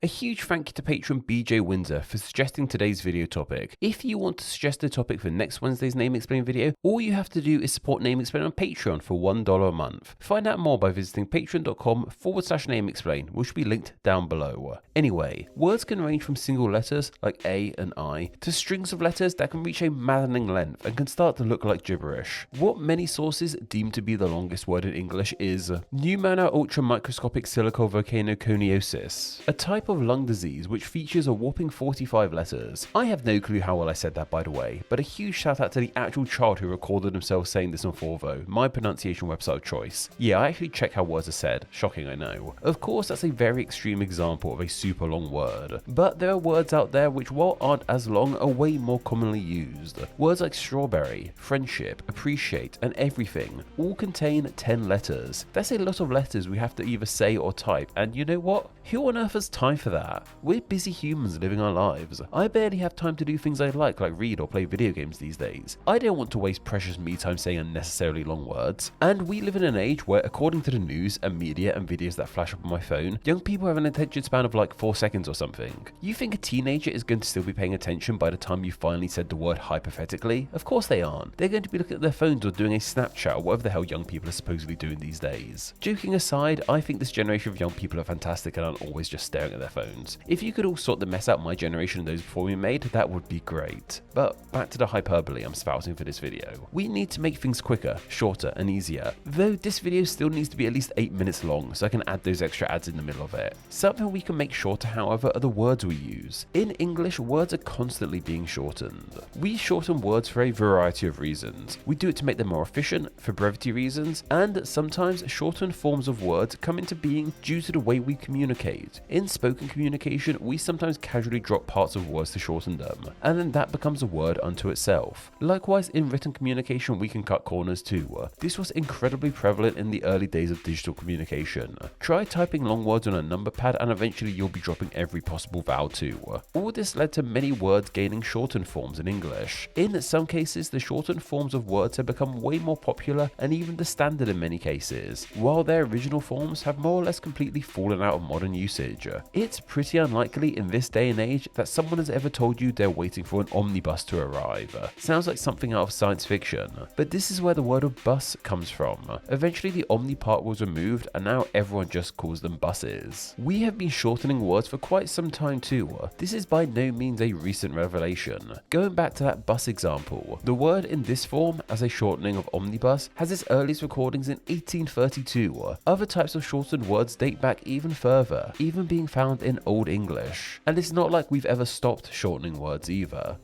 A huge thank you to patron BJ Windsor for suggesting today's video topic. If you want to suggest a topic for next Wednesday's Name Explain video, all you have to do is support Name Explain on Patreon for $1 a month. Find out more by visiting patreon.com/Name Explain, which will be linked down below. Anyway, words can range from single letters like A and I to strings of letters that can reach a maddening length and can start to look like gibberish. What many sources deem to be the longest word in English is pneumona ultramicroscopic silicovolcanoconiosis, a type of lung disease which features a whopping 45 letters. I have no clue how well I said that, by the way, but a huge shout out to the actual child who recorded himself saying this on Forvo, my pronunciation website of choice. Yeah, I actually check how words are said. Shocking, I know. Of course, that's a very extreme example of a super long word, but there are words out there which, while aren't as long, are way more commonly used. Words like strawberry, friendship, appreciate, and everything all contain 10 letters. That's a lot of letters we have to either say or type, and you know what? Who on earth has time for that? We're busy humans living our lives. I barely have time to do things I like read or play video games these days. I don't want to waste precious me time saying unnecessarily long words. And we live in an age where, according to the news and media and videos that flash up on my phone, young people have an attention span of like 4 seconds or something. You think a teenager is going to still be paying attention by the time you finally said the word hypothetically? Of course they aren't. They're going to be looking at their phones or doing a Snapchat or whatever the hell young people are supposedly doing these days. Joking aside, I think this generation of young people are fantastic and aren't always just staring at their phones. If you could all sort the mess out my generation and those before me made, that would be great. But back to the hyperbole I'm spouting for this video. We need to make things quicker, shorter, and easier. Though this video still needs to be at least 8 minutes long, so I can add those extra ads in the middle of it. Something we can make shorter, however, are the words we use. In English, words are constantly being shortened. We shorten words for a variety of reasons. We do it to make them more efficient, for brevity reasons, and sometimes shortened forms of words come into being due to the way we communicate. In spoken communication, we sometimes casually drop parts of words to shorten them, and then that becomes a word unto itself. Likewise, in written communication, we can cut corners too. This was incredibly prevalent in the early days of digital communication. Try typing long words on a number pad and eventually you'll be dropping every possible vowel too. All this led to many words gaining shortened forms in English. In some cases, the shortened forms of words have become way more popular and even the standard in many cases, while their original forms have more or less completely fallen out of modern usage. It's pretty unlikely in this day and age that someone has ever told you they're waiting for an omnibus to arrive. Sounds like something out of science fiction, but this is where the word of bus comes from. Eventually the omni part was removed and now everyone just calls them buses. We have been shortening words for quite some time too. This is by no means a recent revelation. Going back to that bus example, the word in this form as a shortening of omnibus has its earliest recordings in 1832. Other types of shortened words date back even further, even being found in Old English. And it's not like we've ever stopped shortening words either.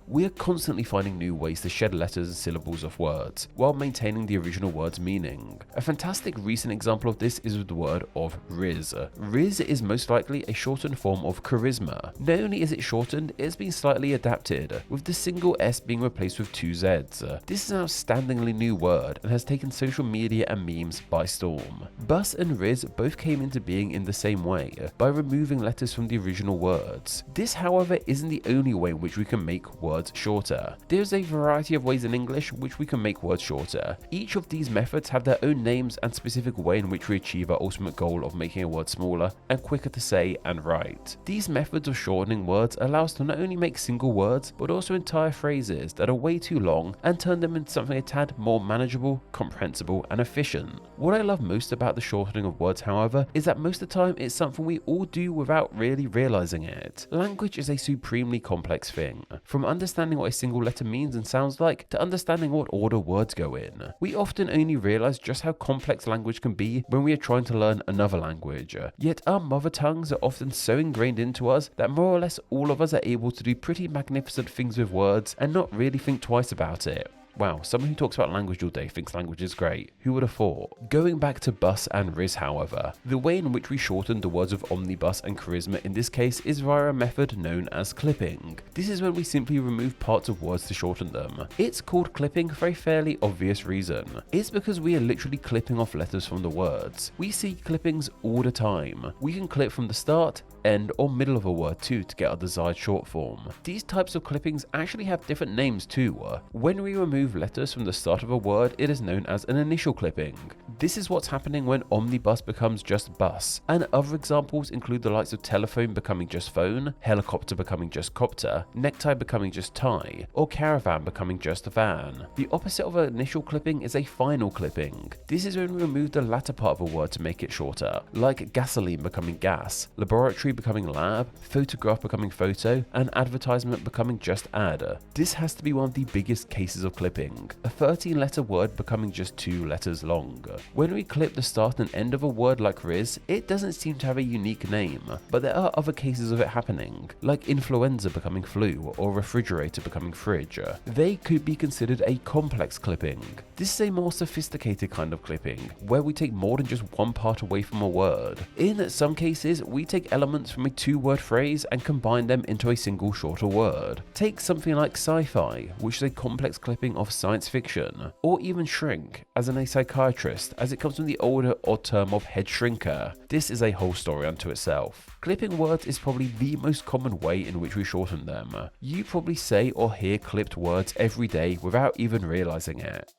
We are constantly finding new ways to shed letters and syllables off words, while maintaining the original word's meaning. A fantastic recent example of this is with the word of riz. Riz is most likely a shortened form of charisma. Not only is it shortened, it's been slightly adapted, with the single S being replaced with 2 Zs. This is an outstandingly new word, and has taken social media and memes by storm. Bus and riz both came into being in the same way, by removing letters from the original words. This, however, isn't the only way in which we can make words shorter. There's a variety of ways in English which we can make words shorter. Each of these methods have their own names and specific way in which we achieve our ultimate goal of making a word smaller and quicker to say and write. These methods of shortening words allow us to not only make single words but also entire phrases that are way too long and turn them into something a tad more manageable, comprehensible, and efficient. What I love most about the shortening of words, however, is that most of the time it's something we all do without really realizing it. Language is a supremely complex thing. From understanding what a single letter means and sounds like, to understanding what order words go in. We often only realize just how complex language can be when we are trying to learn another language. Yet our mother tongues are often so ingrained into us that more or less all of us are able to do pretty magnificent things with words and not really think twice about it. Wow, someone who talks about language all day thinks language is great. Who would have thought? Going back to bus and riz, however, the way in which we shorten the words of omnibus and charisma in this case is via a method known as clipping. This is when we simply remove parts of words to shorten them. It's called clipping for a fairly obvious reason. It's because we are literally clipping off letters from the words. We see clippings all the time. We can clip from the start end, or middle of a word too to get our desired short form. These types of clippings actually have different names too. When we remove letters from the start of a word, it is known as an initial clipping. This is what's happening when omnibus becomes just bus, and other examples include the likes of telephone becoming just phone, helicopter becoming just copter, necktie becoming just tie, or caravan becoming just van. The opposite of an initial clipping is a final clipping. This is when we remove the latter part of a word to make it shorter, like gasoline becoming gas, laboratory becoming lab, photograph becoming photo, and advertisement becoming just ad. This has to be one of the biggest cases of clipping, a 13-letter word becoming just 2 letters long. When we clip the start and end of a word like Riz, it doesn't seem to have a unique name, but there are other cases of it happening, like influenza becoming flu or refrigerator becoming fridge. They could be considered a complex clipping. This is a more sophisticated kind of clipping, where we take more than just one part away from a word. In some cases, we take elements from a 2-word phrase and combine them into a single shorter word. Take something like sci-fi, which is a complex clipping of science fiction, or even shrink, as in a psychiatrist, as it comes from the older odd term of head shrinker. This is a whole story unto itself. Clipping words is probably the most common way in which we shorten them. You probably say or hear clipped words every day without even realizing it.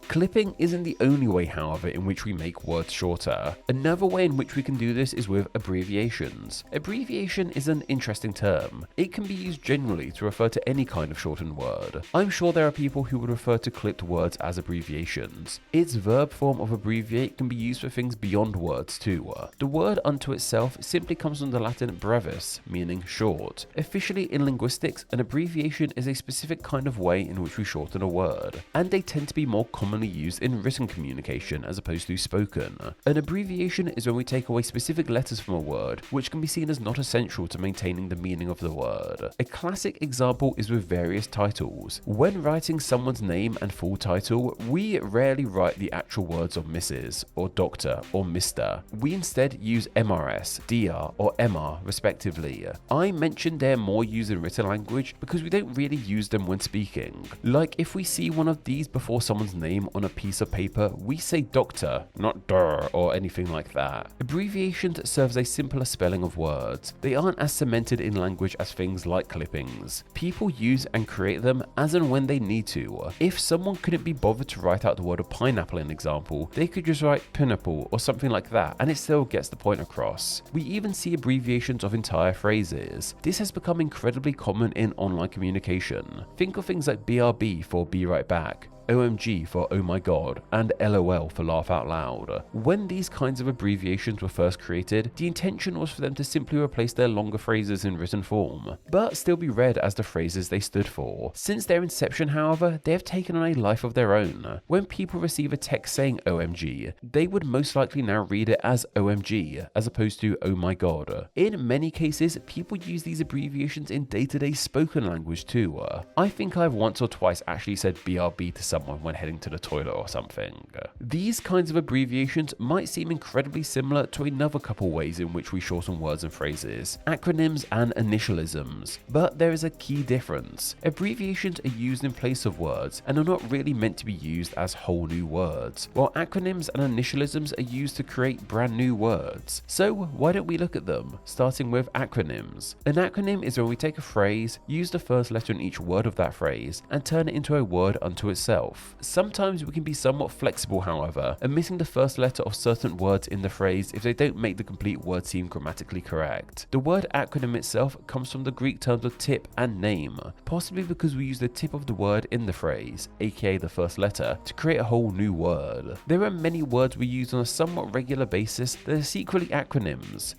Clipping isn't the only way, however, in which we make words shorter. Another way in which we can do this is with abbreviations. Abbreviation is an interesting term. It can be used generally to refer to any kind of shortened word. I'm sure there are people who would refer to clipped words as abbreviations. Its verb form of abbreviate can be used for things beyond words too. The word unto itself simply comes from the Latin brevis, meaning short. Officially in linguistics, an abbreviation is a specific kind of way in which we shorten a word, and they tend to be more common used in written communication as opposed to spoken. An abbreviation is when we take away specific letters from a word, which can be seen as not essential to maintaining the meaning of the word. A classic example is with various titles. When writing someone's name and full title, we rarely write the actual words of Mrs. or Dr. or Mr. We instead use MRS, DR, or MR respectively. I mentioned they're more used in written language because we don't really use them when speaking. Like if we see one of these before someone's name on a piece of paper, we say doctor, not der or anything like that. Abbreviations serve as a simpler spelling of words. They aren't as cemented in language as things like clippings. People use and create them as and when they need to. If someone couldn't be bothered to write out the word of pineapple in example, they could just write pineapple or something like that, and it still gets the point across. We even see abbreviations of entire phrases. This has become incredibly common in online communication. Think of things like BRB for be right back, OMG for oh my god, and LOL for laugh out loud. When these kinds of abbreviations were first created, the intention was for them to simply replace their longer phrases in written form, but still be read as the phrases they stood for. Since their inception, however, they have taken on a life of their own. When people receive a text saying OMG, they would most likely now read it as OMG, as opposed to oh my god. In many cases, people use these abbreviations in day-to-day spoken language too. I think I've once or twice actually said BRB to someone when heading to the toilet or something. These kinds of abbreviations might seem incredibly similar to another couple ways in which we shorten words and phrases, acronyms and initialisms, but there is a key difference. Abbreviations are used in place of words and are not really meant to be used as whole new words, while acronyms and initialisms are used to create brand new words. So why don't we look at them, starting with acronyms. An acronym is when we take a phrase, use the first letter in each word of that phrase, and turn it into a word unto itself. Sometimes we can be somewhat flexible, however, omitting the first letter of certain words in the phrase if they don't make the complete word seem grammatically correct. The word acronym itself comes from the Greek terms of tip and name, possibly because we use the tip of the word in the phrase, aka the first letter, to create a whole new word. There are many words we use on a somewhat regular basis that are secretly acronyms.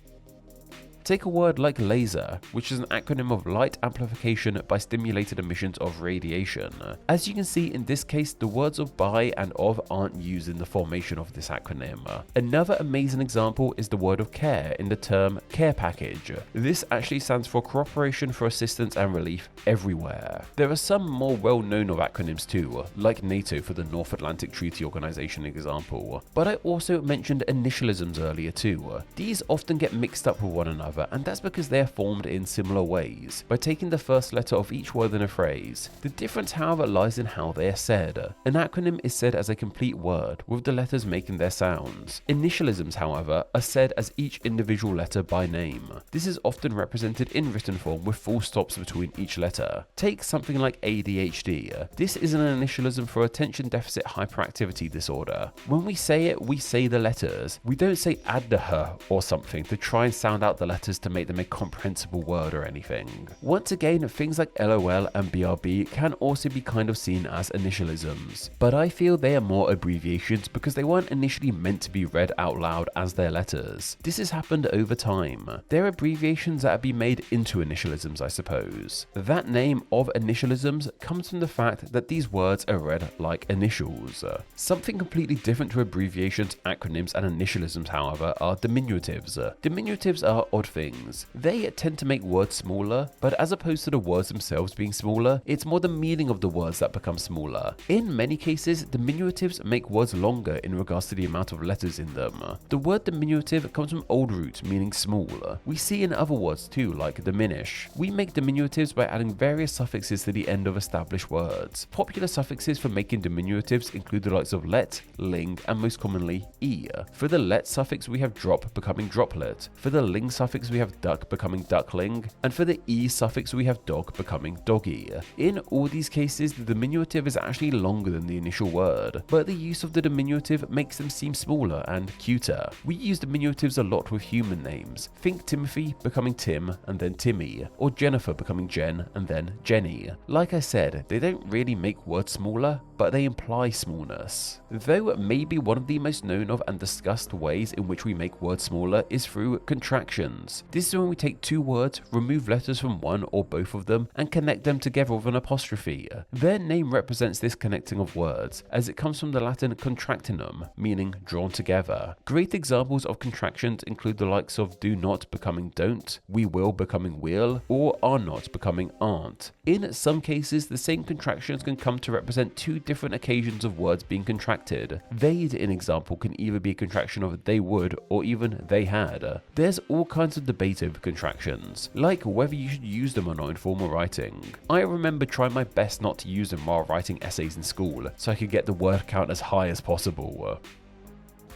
Take a word like laser, which is an acronym of light amplification by stimulated emissions of radiation. As you can see in this case, the words of by and of aren't used in the formation of this acronym. Another amazing example is the word of care in the term care package. This actually stands for cooperation for assistance and relief everywhere. There are some more well known of acronyms too, like NATO for the North Atlantic Treaty Organization example, but I also mentioned initialisms earlier too. These often get mixed up with one another, however, and that's because they are formed in similar ways, by taking the first letter of each word in a phrase. The difference, however, lies in how they are said. An acronym is said as a complete word, with the letters making their sounds. Initialisms, however, are said as each individual letter by name. This is often represented in written form with full stops between each letter. Take something like ADHD. This is an initialism for attention deficit hyperactivity disorder. When we say it, we say the letters. We don't say ADH or something to try and sound out the letters to make them a comprehensible word or anything. Once again, things like LOL and BRB can also be kind of seen as initialisms, but I feel they are more abbreviations because they weren't initially meant to be read out loud as their letters. This has happened over time. They're abbreviations that have been made into initialisms, I suppose. That name of initialisms comes from the fact that these words are read like initials. Something completely different to abbreviations, acronyms, and initialisms, however, are diminutives. Diminutives are odd things. They tend to make words smaller, but as opposed to the words themselves being smaller, it's more the meaning of the words that become smaller. In many cases, diminutives make words longer in regards to the amount of letters in them. The word diminutive comes from old root meaning small. We see in other words too, like diminish. We make diminutives by adding various suffixes to the end of established words. Popular suffixes for making diminutives include the likes of let, ling, and most commonly e. For the let suffix we have drop becoming droplet. For the ling suffix we have duck becoming duckling, and for the e suffix we have dog becoming doggy. In all these cases, the diminutive is actually longer than the initial word, but the use of the diminutive makes them seem smaller and cuter. We use diminutives a lot with human names. Think Timothy becoming Tim and then Timmy, or Jennifer becoming Jen and then Jenny. Like I said, they don't really make words smaller, but they imply smallness. Though maybe one of the most known of and discussed ways in which we make words smaller is through contractions. This is when we take two words, remove letters from one or both of them, and connect them together with an apostrophe. Their name represents this connecting of words, as it comes from the Latin contractinum, meaning drawn together. Great examples of contractions include the likes of do not becoming don't, we will becoming will, or are not becoming aren't. In some cases, the same contractions can come to represent two different occasions of words being contracted. They'd, in example, can either be a contraction of they would or even they had. There's all kinds of debate over contractions, like whether you should use them or not in formal writing. I remember trying my best not to use them while writing essays in school, so I could get the word count as high as possible.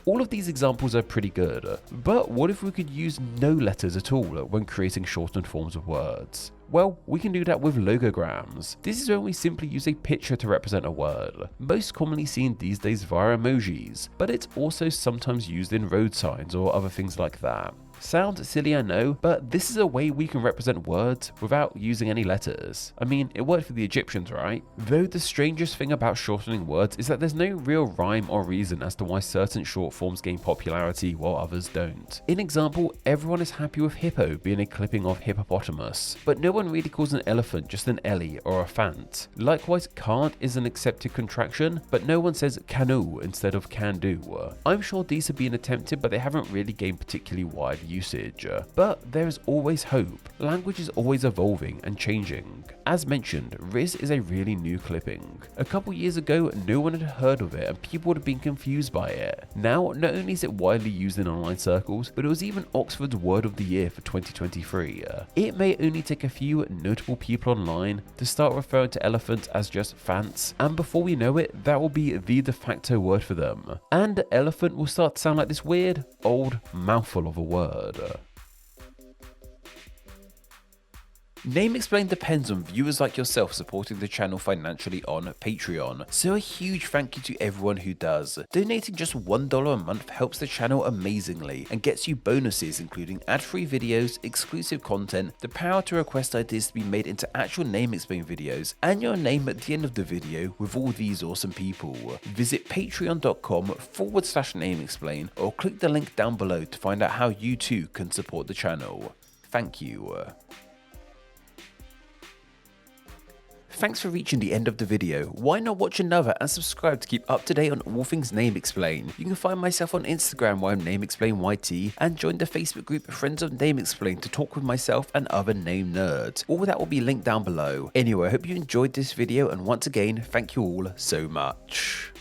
All of these examples are pretty good, but what if we could use no letters at all when creating shortened forms of words? Well, we can do that with logograms. This is when we simply use a picture to represent a word, most commonly seen these days via emojis, but it's also sometimes used in road signs or other things like that. Sounds silly, I know, but this is a way we can represent words without using any letters. I mean, it worked for the Egyptians, right? Though the strangest thing about shortening words is that there's no real rhyme or reason as to why certain short forms gain popularity while others don't. In example, everyone is happy with hippo being a clipping of hippopotamus, but no one really calls an elephant just an ellie or a fant. Likewise, can't is an accepted contraction, but no one says canoe instead of can do. I'm sure these have been attempted, but they haven't really gained particularly wide usage. But there is always hope. Language is always evolving and changing. As mentioned, Riz is a really new clipping. A couple years ago, no one had heard of it and people would have been confused by it. Now, not only is it widely used in online circles, but it was even Oxford's Word of the Year for 2023. It may only take a few notable people online to start referring to elephants as just fants, and before we know it, that will be the de facto word for them. And elephant will start to sound like this weird, old mouthful of a word. Name Explained depends on viewers like yourself supporting the channel financially on Patreon, so a huge thank you to everyone who does. Donating just $1 a month helps the channel amazingly and gets you bonuses including ad-free videos, exclusive content, the power to request ideas to be made into actual Name Explain videos, and your name at the end of the video with all these awesome people. Visit patreon.com/nameexplain or click the link down below to find out how you too can support the channel. Thank you. Thanks for reaching the end of the video. Why not watch another and subscribe to keep up to date on all things Name Explain. You can find myself on Instagram where I'm NameExplainYT, and join the Facebook group Friends of Name Explain to talk with myself and other name nerds. All that will be linked down below. Anyway, I hope you enjoyed this video, and once again, thank you all so much.